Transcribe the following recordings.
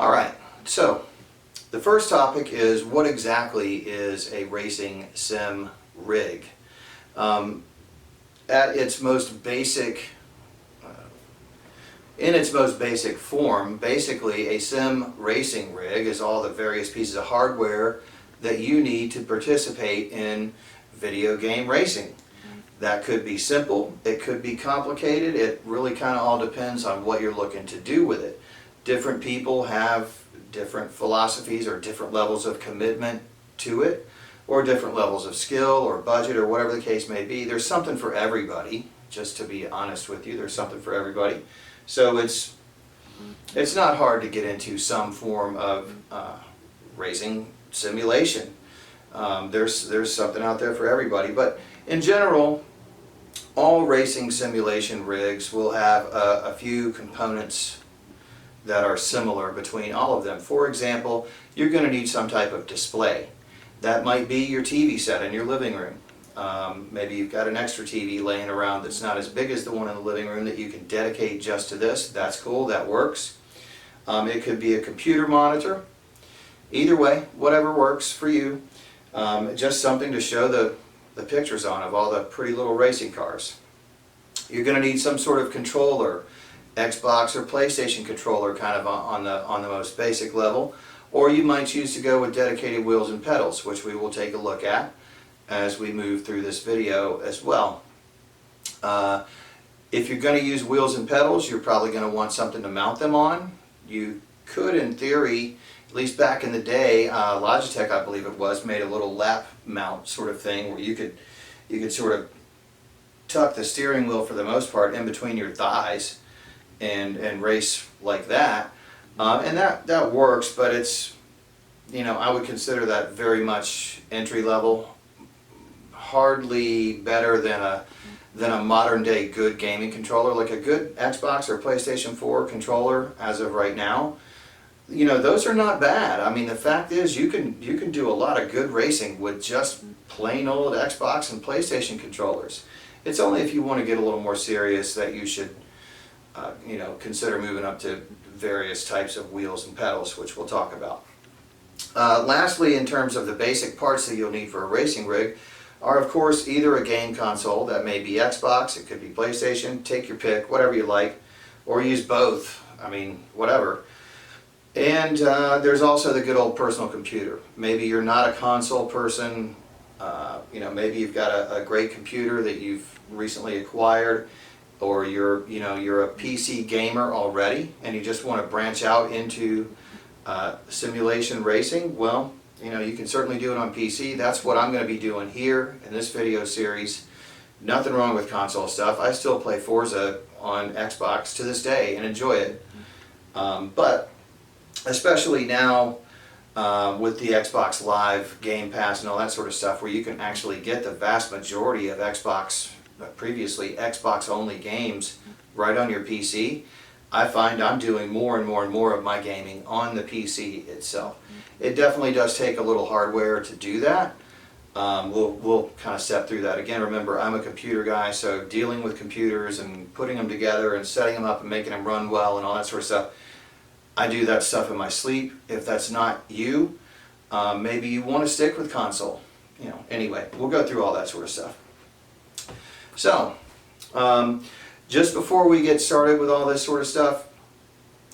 All right, so the first topic is what exactly is a racing sim rig? At its most basic, in its most basic form, basically a sim racing rig is all the various pieces of hardware that you need to participate in video game racing. That could be simple, it could be complicated, it really kind of all depends on what you're looking to do with it. Different people have different philosophies or different levels of commitment to it, or different levels of skill or budget or whatever the case may be. There's something for everybody, just to be honest with you, there's something for everybody. So it's not hard to get into some form of racing simulation. There's something out there for everybody, but in general, all racing simulation rigs will have a few components that are similar between all of them. For example, you're going to need some type of display. That might be your TV set in your living room. Maybe you've got an extra TV laying around that's not as big as the one in the living room that you can dedicate just to this. That's cool, that works. It could be a computer monitor. Either way, whatever works for you. Just something to show the pictures on of all the pretty little racing cars. You're going to need some sort of controller, Xbox or PlayStation controller kind of on the most basic level, or you might choose to go with dedicated wheels and pedals, which we will take a look at as we move through this video as well. If you're going to use wheels and pedals, you're probably going to want something to mount them on. You could, in theory, at least back in the day, Logitech, I believe it was, made a little lap mount sort of thing where you could sort of tuck the steering wheel for the most part in between your thighs and race like that. And that works, but it's, I would consider that very much entry level. Hardly better than a modern day good gaming controller, like a good Xbox or PlayStation 4 controller as of right now. Those are not bad. I mean, the fact is you can do a lot of good racing with just plain old Xbox and PlayStation controllers. It's only if you want to get a little more serious that you should consider moving up to various types of wheels and pedals, which we'll talk about. Lastly, in terms of the basic parts that you'll need for a racing rig, are of course either a game console, that may be Xbox, it could be PlayStation, take your pick, whatever you like, or use both, I mean, whatever. And there's also the good old personal computer. Maybe you're not a console person, maybe you've got a great computer that you've recently acquired, or you're a PC gamer already and you just want to branch out into simulation racing. Well, you can certainly do it on PC. That's what I'm going to be doing here in this video series. Nothing wrong with console stuff. I still play Forza on Xbox to this day and enjoy it. But especially now with the Xbox Live Game Pass and all that sort of stuff, where you can actually get the vast majority of previously Xbox only games right on your PC, I find I'm doing more and more and more of my gaming on the PC itself. It definitely does take a little hardware to do that. We'll kind of step through that. Again, remember, I'm a computer guy, so dealing with computers and putting them together and setting them up and making them run well and all that sort of stuff, I do that stuff in my sleep. If that's not you, maybe you want to stick with console. Anyway, we'll go through all that sort of stuff. So, just before we get started with all this sort of stuff,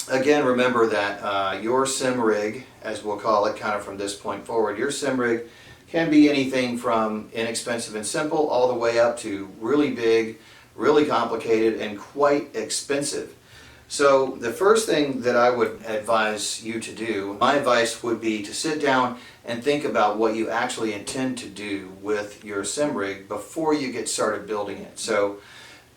again, remember that your sim rig, as we'll call it kind of from this point forward, your sim rig can be anything from inexpensive and simple all the way up to really big, really complicated, and quite expensive. So the first thing that I would advise you to do, my advice would be to sit down and think about what you actually intend to do with your sim rig before you get started building it. So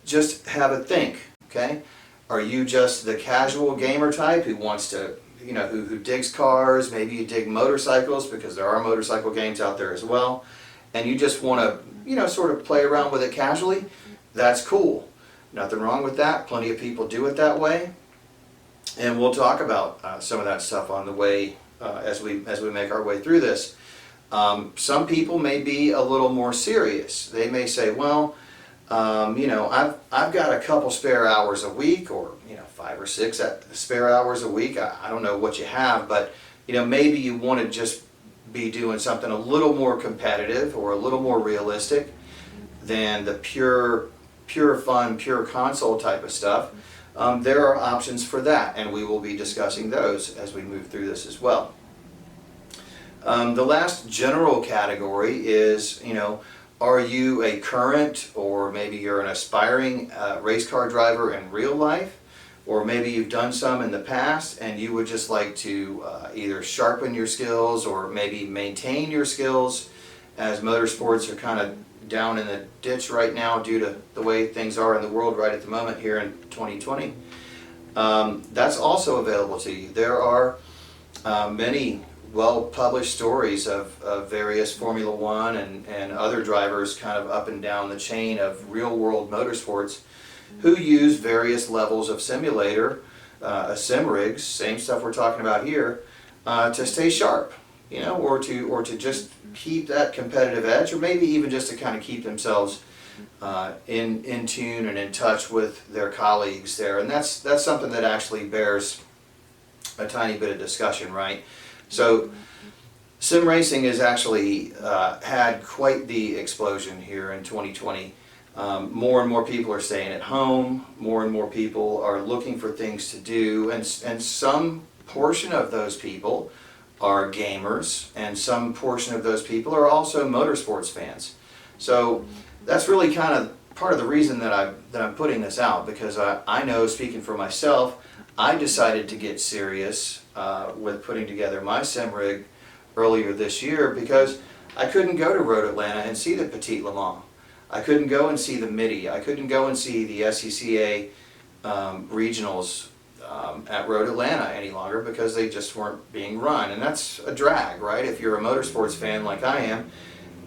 just have a think, okay? Are you just the casual gamer type who wants to, who digs cars, maybe you dig motorcycles because there are motorcycle games out there as well, and you just want to, sort of play around with it casually? That's cool. Nothing wrong with that. Plenty of people do it that way. And we'll talk about some of that stuff on the way as we make our way through this. Some people may be a little more serious. They may say, well, You know, I've got a couple spare hours a week, or you know, 5 or 6 spare hours a week. I don't know what you have, but you know, maybe you want to just be doing something a little more competitive or a little more realistic than the pure fun, pure console type of stuff. There are options for that, and we will be discussing those as we move through this as well. The last general category is, you know, are you a current, or maybe you're an aspiring race car driver in real life, or maybe you've done some in the past and you would just like to either sharpen your skills or maybe maintain your skills, as motorsports are kind of down in the ditch right now due to the way things are in the world right at the moment here in 2020. That's also available to you. There are many well-published stories of various Formula One and other drivers kind of up and down the chain of real-world motorsports who use various levels of simulator, sim rigs, same stuff we're talking about here, to stay sharp, you know, or to just keep that competitive edge, or maybe even just to kind of keep themselves in tune and in touch with their colleagues there. And that's something that actually bears a tiny bit of discussion, right? So sim racing has actually had quite the explosion here in 2020. More and more people are staying at home, more and more people are looking for things to do, and some portion of those people are gamers, and some portion of those people are also motorsports fans. So that's really kind of part of the reason that I'm putting this out, because I know, speaking for myself, I decided to get serious with putting together my sim rig earlier this year because I couldn't go to Road Atlanta and see the Petit Le Mans. I couldn't go and see the Midi. I couldn't go and see the SCCA regionals at Road Atlanta any longer because they just weren't being run. And that's a drag, right, if you're a motorsports fan like I am.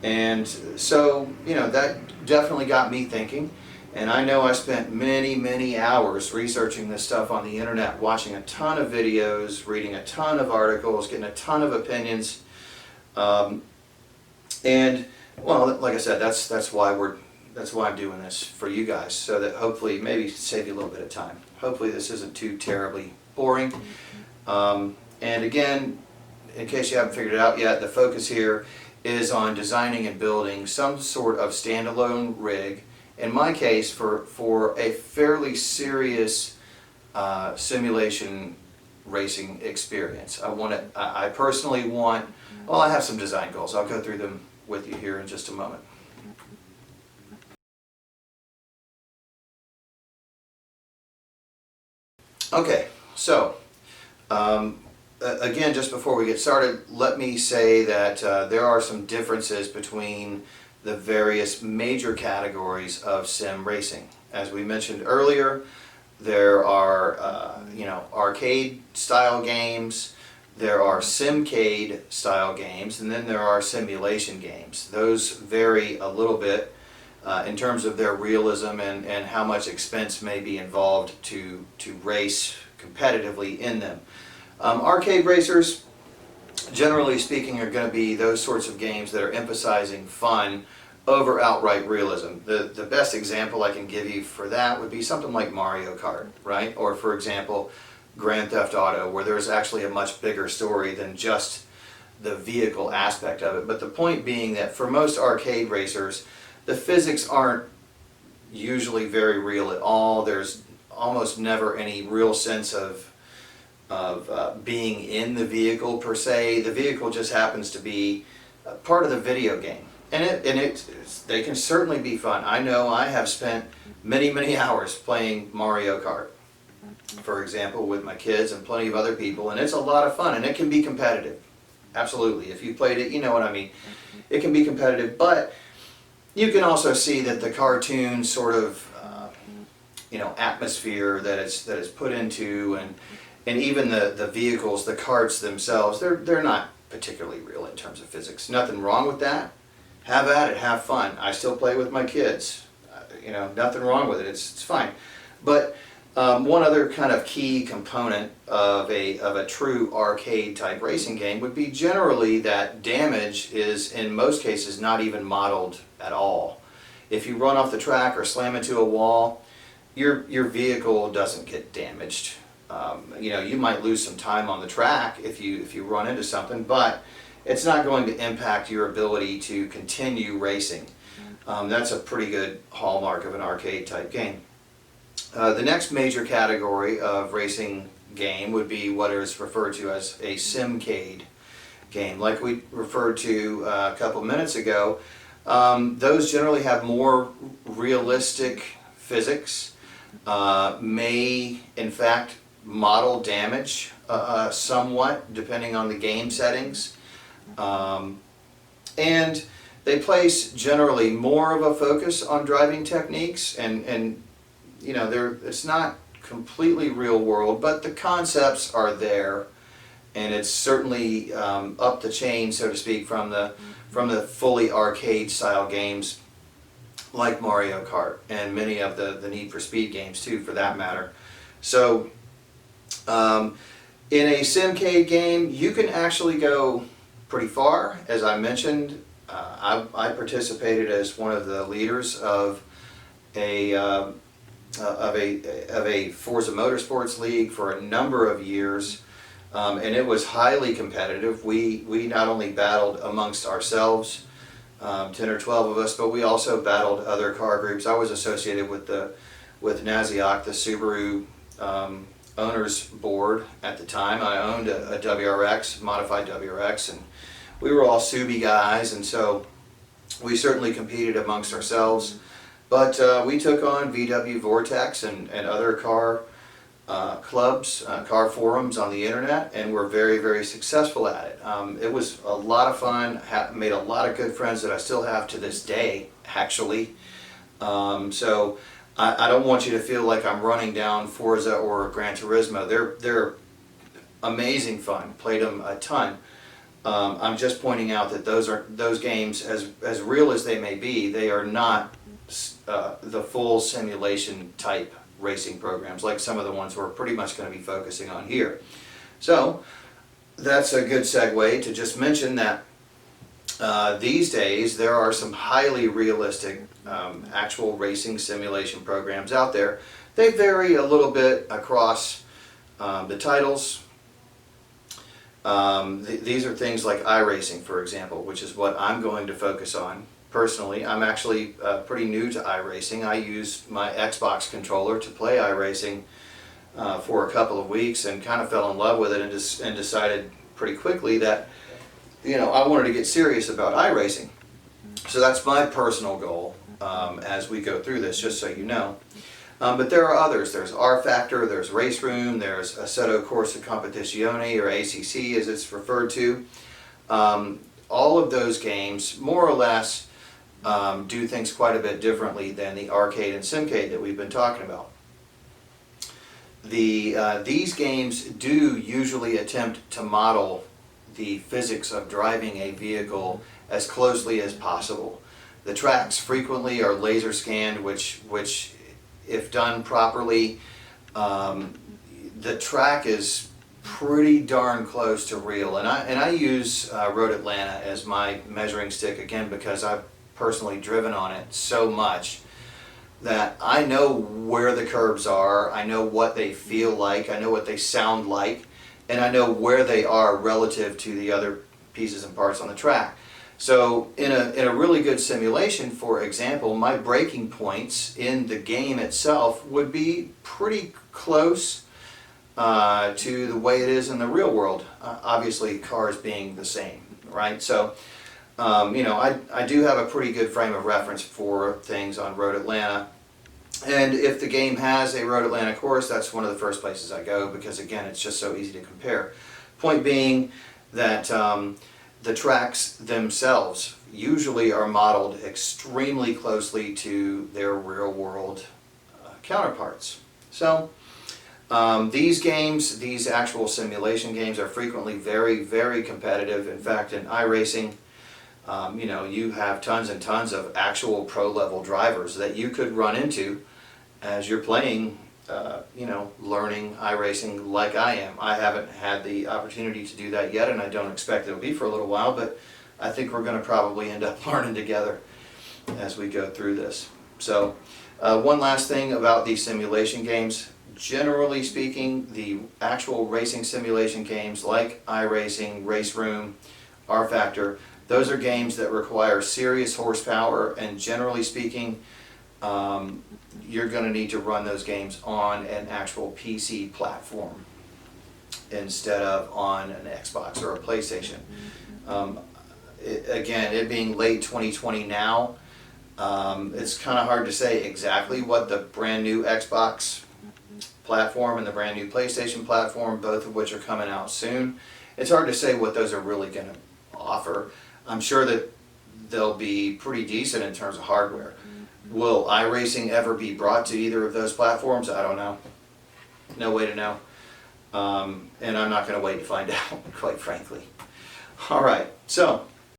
And so, you know, that definitely got me thinking. And I know I spent many, many hours researching this stuff on the internet, watching a ton of videos, reading a ton of articles, getting a ton of opinions. And well, like I said, that's why I'm doing this for you guys, so that hopefully maybe save you a little bit of time. Hopefully this isn't too terribly boring. And again, in case you haven't figured it out yet, the focus here is on designing and building some sort of standalone rig. In my case, for a fairly serious simulation racing experience. I personally want, well, I have some design goals. I'll go through them with you here in just a moment. Okay, so again, just before we get started, let me say that there are some differences between the various major categories of sim racing. As we mentioned earlier, there are you know, arcade style games, there are simcade style games, and then there are simulation games. Those vary a little bit in terms of their realism and how much expense may be involved to race competitively in them. Arcade racers, generally speaking, are going to be those sorts of games that are emphasizing fun over outright realism. The best example I can give you for that would be something like Mario Kart, right? Or for example, Grand Theft Auto, where there's actually a much bigger story than just the vehicle aspect of it. But the point being that for most arcade racers, the physics aren't usually very real at all. There's almost never any real sense of being in the vehicle per se. The vehicle just happens to be part of the video game. And they can certainly be fun. I know I have spent many, many hours playing Mario Kart, for example, with my kids and plenty of other people, and it's a lot of fun, and it can be competitive. Absolutely. If you played it, you know what I mean. It can be competitive, but you can also see that the cartoon sort of you know, atmosphere that it's put into, and even the vehicles, the karts themselves, they're not particularly real in terms of physics. Nothing wrong with that. Have at it, have fun. I still play with my kids. You know, nothing wrong with it. It's fine. But one other kind of key component of a true arcade type racing game would be generally that damage is in most cases not even modeled at all. if you run off the track or slam into a wall, your vehicle doesn't get damaged. You know, you might lose some time on the track if you run into something, but it's not going to impact your ability to continue racing. That's a pretty good hallmark of an arcade type game. The next major category of racing game would be what is referred to as a simcade game. Like we referred to a couple minutes ago, those generally have more realistic physics, may in fact model damage somewhat depending on the game settings, and they place generally more of a focus on driving techniques, and you know, it's not completely real world, but the concepts are there, and it's certainly up the chain, so to speak, from the fully arcade style games like Mario Kart and many of the Need for Speed games too, for that matter. So in a simcade game, you can actually go pretty far. As I mentioned, I participated as one of the leaders of a Forza Motorsports League for a number of years, and it was highly competitive. We not only battled amongst ourselves, 10 or 12 of us, but we also battled other car groups. I was associated with Naziak, the Subaru owners board at the time. I owned a WRX, modified WRX, and we were all Subi guys, and so we certainly competed amongst ourselves. But we took on VW Vortex and other car clubs, car forums on the internet, and were very, very successful at it. It was a lot of fun, made a lot of good friends that I still have to this day, actually. So I don't want you to feel like I'm running down Forza or Gran Turismo. They're amazing fun, played them a ton. I'm just pointing out that those games, as real as they may be, they are not the full simulation type racing programs like some of the ones we're pretty much going to be focusing on here. So that's a good segue to just mention that these days there are some highly realistic actual racing simulation programs out there. They vary a little bit across the titles. These are things like iRacing, for example, which is what I'm going to focus on. Personally, I'm actually pretty new to iRacing. I used my Xbox controller to play iRacing for a couple of weeks and kind of fell in love with it, and decided pretty quickly that, you know, I wanted to get serious about iRacing. So that's my personal goal as we go through this, just so you know. But there are others. There's rFactor, there's Race Room, there's Assetto Corsa Competizione, or ACC as it's referred to. All of those games, more or less, do things quite a bit differently than the arcade and simcade that we've been talking about. These games do usually attempt to model the physics of driving a vehicle as closely as possible. The tracks frequently are laser scanned, which if done properly, the track is pretty darn close to real. And I use Road Atlanta as my measuring stick, again, because I've personally driven on it so much that I know where the curves are, I know what they feel like, I know what they sound like, and I know where they are relative to the other pieces and parts on the track. So in a really good simulation, for example, my braking points in the game itself would be pretty close to the way it is in the real world. Obviously, cars being the same, right? So, you know, I do have a pretty good frame of reference for things on Road Atlanta. And if the game has a Road Atlanta course, that's one of the first places I go, because again, it's just so easy to compare. Point being that the tracks themselves usually are modeled extremely closely to their real world counterparts. So these games, these actual simulation games, are frequently very, very competitive. In fact, in iRacing, you know, you have tons and tons of actual pro level drivers that you could run into as you're playing, you know, learning iRacing like I am. I haven't had the opportunity to do that yet, and I don't expect it'll be for a little while, but I think we're going to probably end up learning together. as we go through this. So one last thing about these simulation games. Generally speaking, the actual racing simulation games like iRacing, Race Room, rFactor, those are games that require serious horsepower, and generally speaking, you're going to need to run those games on an actual PC platform instead of on an Xbox or a PlayStation. Again, it being late 2020 now, it's kind of hard to say exactly what the brand new Xbox platform and the brand new PlayStation platform, both of which are coming out soon. It's hard to say what those are really going to offer. I'm sure that they'll be pretty decent in terms of hardware. Will iRacing ever be brought to either of those platforms? I don't know. No way to know. And I'm not going to wait to find out, quite frankly. All right, so